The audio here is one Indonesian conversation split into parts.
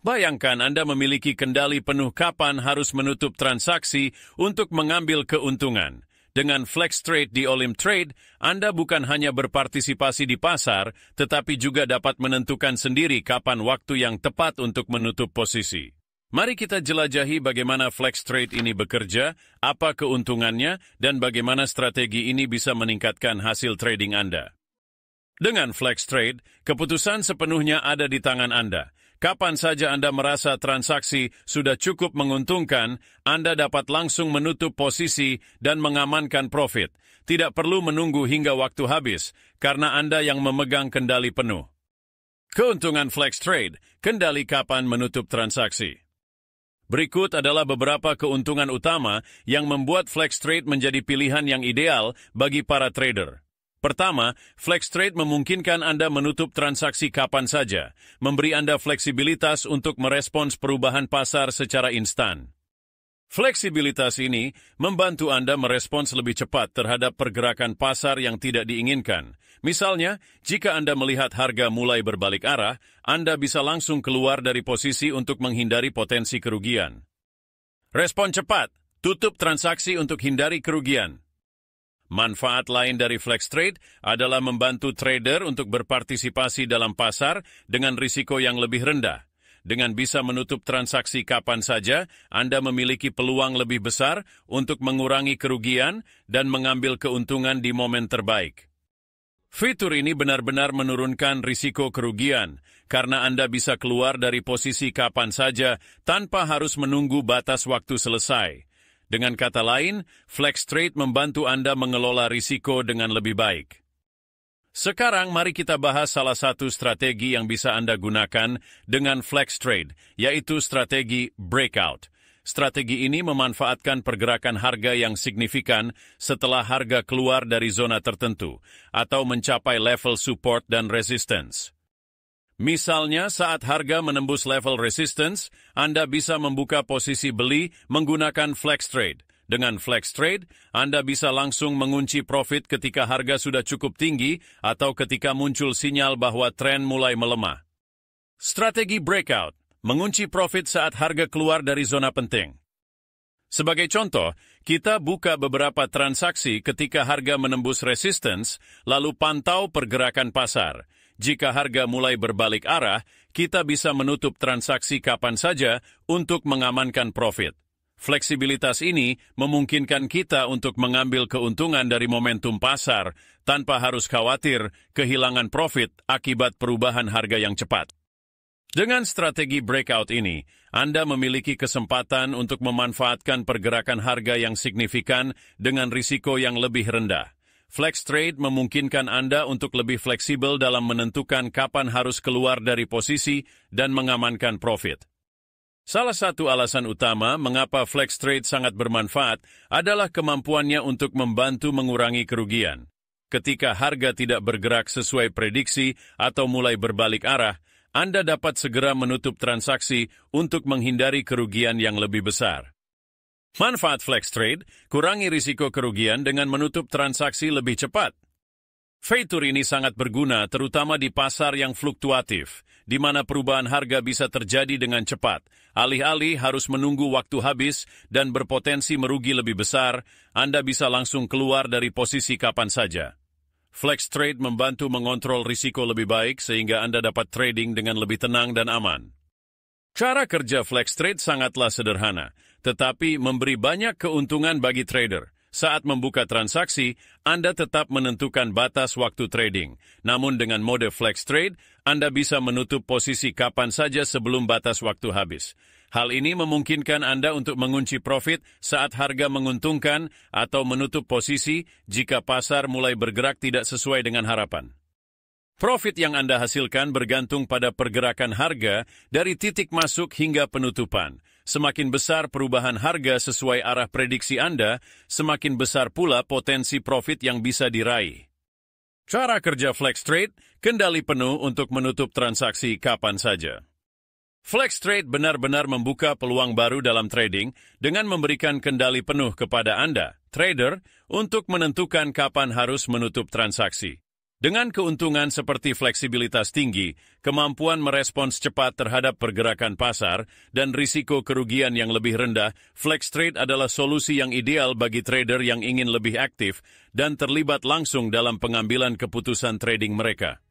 Bayangkan Anda memiliki kendali penuh kapan harus menutup transaksi untuk mengambil keuntungan. Dengan flex trade di Olim Trade, Anda bukan hanya berpartisipasi di pasar, tetapi juga dapat menentukan sendiri kapan waktu yang tepat untuk menutup posisi. Mari kita jelajahi bagaimana flex trade ini bekerja, apa keuntungannya, dan bagaimana strategi ini bisa meningkatkan hasil trading Anda. Dengan flex trade, keputusan sepenuhnya ada di tangan Anda. Kapan saja Anda merasa transaksi sudah cukup menguntungkan, Anda dapat langsung menutup posisi dan mengamankan profit. Tidak perlu menunggu hingga waktu habis, karena Anda yang memegang kendali penuh. Keuntungan flex trade, kendali kapan menutup transaksi. Berikut adalah beberapa keuntungan utama yang membuat flex trade menjadi pilihan yang ideal bagi para trader. Pertama, flex trade memungkinkan Anda menutup transaksi kapan saja, memberi Anda fleksibilitas untuk merespons perubahan pasar secara instan. Fleksibilitas ini membantu Anda merespons lebih cepat terhadap pergerakan pasar yang tidak diinginkan. Misalnya, jika Anda melihat harga mulai berbalik arah, Anda bisa langsung keluar dari posisi untuk menghindari potensi kerugian. Respon cepat, tutup transaksi untuk hindari kerugian. Manfaat lain dari flex trade adalah membantu trader untuk berpartisipasi dalam pasar dengan risiko yang lebih rendah. Dengan bisa menutup transaksi kapan saja, Anda memiliki peluang lebih besar untuk mengurangi kerugian dan mengambil keuntungan di momen terbaik. Fitur ini benar-benar menurunkan risiko kerugian, karena Anda bisa keluar dari posisi kapan saja tanpa harus menunggu batas waktu selesai. Dengan kata lain, flex trade membantu Anda mengelola risiko dengan lebih baik. Sekarang mari kita bahas salah satu strategi yang bisa Anda gunakan dengan flex trade, yaitu strategi breakout. Strategi ini memanfaatkan pergerakan harga yang signifikan setelah harga keluar dari zona tertentu atau mencapai level support dan resistance. Misalnya, saat harga menembus level resistance, Anda bisa membuka posisi beli menggunakan flex trade. Dengan flex trade, Anda bisa langsung mengunci profit ketika harga sudah cukup tinggi atau ketika muncul sinyal bahwa tren mulai melemah. Strategi breakout, mengunci profit saat harga keluar dari zona penting. Sebagai contoh, kita buka beberapa transaksi ketika harga menembus resistance, lalu pantau pergerakan pasar. Jika harga mulai berbalik arah, kita bisa menutup transaksi kapan saja untuk mengamankan profit. Fleksibilitas ini memungkinkan kita untuk mengambil keuntungan dari momentum pasar tanpa harus khawatir kehilangan profit akibat perubahan harga yang cepat. Dengan strategi breakout ini, Anda memiliki kesempatan untuk memanfaatkan pergerakan harga yang signifikan dengan risiko yang lebih rendah. Flex trade memungkinkan Anda untuk lebih fleksibel dalam menentukan kapan harus keluar dari posisi dan mengamankan profit. Salah satu alasan utama mengapa flex trade sangat bermanfaat adalah kemampuannya untuk membantu mengurangi kerugian. Ketika harga tidak bergerak sesuai prediksi atau mulai berbalik arah, Anda dapat segera menutup transaksi untuk menghindari kerugian yang lebih besar. Manfaat flex trade, kurangi risiko kerugian dengan menutup transaksi lebih cepat. Fitur ini sangat berguna terutama di pasar yang fluktuatif, di mana perubahan harga bisa terjadi dengan cepat. Alih-alih harus menunggu waktu habis dan berpotensi merugi lebih besar, Anda bisa langsung keluar dari posisi kapan saja. Flex trade membantu mengontrol risiko lebih baik sehingga Anda dapat trading dengan lebih tenang dan aman. Cara kerja flex trade sangatlah sederhana, tetapi memberi banyak keuntungan bagi trader. Saat membuka transaksi, Anda tetap menentukan batas waktu trading. Namun dengan mode flex trade, Anda bisa menutup posisi kapan saja sebelum batas waktu habis. Hal ini memungkinkan Anda untuk mengunci profit saat harga menguntungkan atau menutup posisi jika pasar mulai bergerak tidak sesuai dengan harapan. Profit yang Anda hasilkan bergantung pada pergerakan harga dari titik masuk hingga penutupan. Semakin besar perubahan harga sesuai arah prediksi Anda, semakin besar pula potensi profit yang bisa diraih. Cara kerja flex trade, kendali penuh untuk menutup transaksi kapan saja. Flex trade benar-benar membuka peluang baru dalam trading dengan memberikan kendali penuh kepada Anda, trader, untuk menentukan kapan harus menutup transaksi. Dengan keuntungan seperti fleksibilitas tinggi, kemampuan merespons cepat terhadap pergerakan pasar, dan risiko kerugian yang lebih rendah, flex trade adalah solusi yang ideal bagi trader yang ingin lebih aktif dan terlibat langsung dalam pengambilan keputusan trading mereka.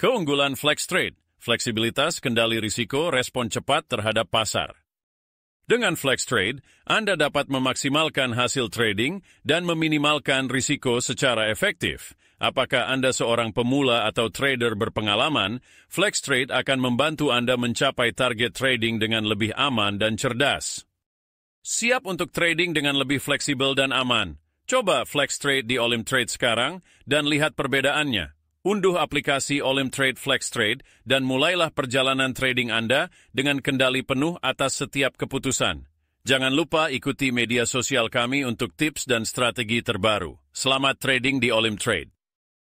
Keunggulan flex trade, fleksibilitas, kendali risiko, respon cepat terhadap pasar. Dengan flex trade, Anda dapat memaksimalkan hasil trading dan meminimalkan risiko secara efektif. Apakah Anda seorang pemula atau trader berpengalaman, flex trade akan membantu Anda mencapai target trading dengan lebih aman dan cerdas. Siap untuk trading dengan lebih fleksibel dan aman. Coba flex trade di Olim Trade sekarang dan lihat perbedaannya. Unduh aplikasi Olim Trade Flex Trade dan mulailah perjalanan trading Anda dengan kendali penuh atas setiap keputusan. Jangan lupa ikuti media sosial kami untuk tips dan strategi terbaru. Selamat trading di Olim Trade.